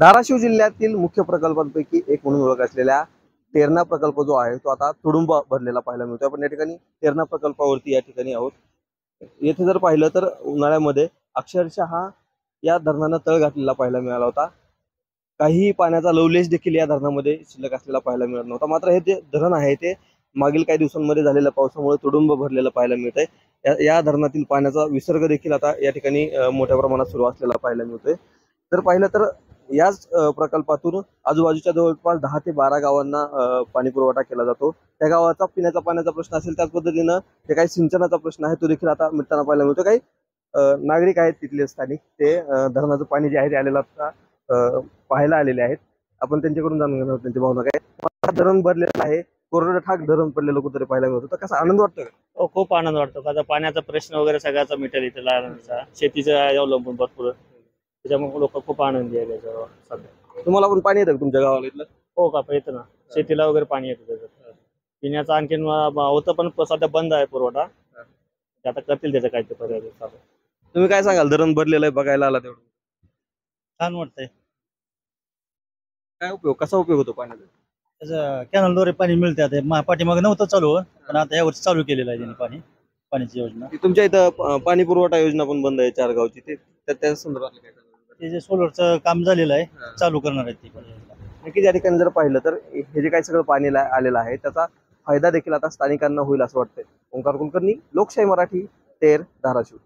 धाराशिव जिल्ह्यातील मुख्य प्रकल्पांपैकी एक म्हणून ओळख असलेल्या तेरणा प्रकल्प जो आहे तो आता तुडुंब भरलेला पाहायला मिळतो। आपण या ठिकाणी तेरणा प्रकल्पावरती या ठिकाणी आहोत। येथे जर पाहिलं तर उन्हाळ्यामध्ये अक्षरशः या धरणानं तळ घातलेला पाहायला मिळाला होता। काही पाण्याचा लवलेश देखील या धरणामध्ये शिल्लक असलेला पाहायला मिळत नव्हता। मात्र हे जे धरण आहे ते मागील काही दिवसांमध्ये झालेल्या पावसामुळे तुडुंब भरलेलं पाहायला मिळतंय। या धरणातील पाण्याचा विसर्ग देखील आता या ठिकाणी मोठ्या प्रमाणात सुरू असलेला पाहायला मिळतोय। तर पाहिलं तर याच प्रकल्पातून आजूबाजूच्या जवळपास 10 ते 12 गावांना पाणी पुरवठा केला जातो। त्या गावाचा पिण्याचा पाण्याचा प्रश्न असेल त्याच पद्धतीनं जे काही सिंचनाचा प्रश्न आहे तो देखील आता मिटताना पाहायला मिळतो। काही नागरिक आहेत तिथले स्थानिक ते धरणाचं पाणी जे आहे ते आलेलं पाहायला आलेले आहेत। आपण त्यांच्याकडून जाणून घेणार आहोत त्यांची भावना काय। धरण भरलेलं आहे, कोरडं ठाक धरण पडलेलं कुठेतरी पाहायला मिळतं, तर कसा आनंद वाटतो का? खूप आनंद वाटतो का पाण्याचा प्रश्न वगैरे सगळ्याचा मिटेल इथे लहानचा शेतीचं अवलंबून भरपूर त्याच्यामुळे लोक खूप आनंदी आहे त्याच्यावर सध्या। तुम्हाला पण पाणी येतं का तुमच्या गावाला इथलं? हो का येतं ना, शेतीला वगैरे पाणी येतं त्याच्यात। पिण्याचं आणखीन होतं पण सध्या बंद आहे पुरवठा, आता करतील त्याचं काय ते पर्याय चालू। तुम्ही काय सांगाल, धरण भरलेलं आहे बघायला आला तेवढं छान वाटतंय। काय उपयोग, कसा उपयोग होतो पाण्याचा? त्याचं कॅनलद्वारे पाणी मिळते। आता पाठीमागे नव्हतं चालू, पण आता यावर्षी चालू केलेलं आहे त्यांनी पाण्याची योजना। तुमच्या इथं पाणी पुरवठा योजना पण बंद आहे 4 गावची, ते त्या संदर्भात काय सांगाल? ते जे सोलरचं काम झालेलं आहे चालू करणार आहे ती पण योजना। नक्कीच या ठिकाणी जर पाहिलं तर हे जे काही सगळं पाणी आलेलं आहे त्याचा फायदा देखील आता स्थानिकांना होईल असं वाटतंय। ओंकार कुलकर्णी, लोकशाही मराठी, तेर, धाराशिव।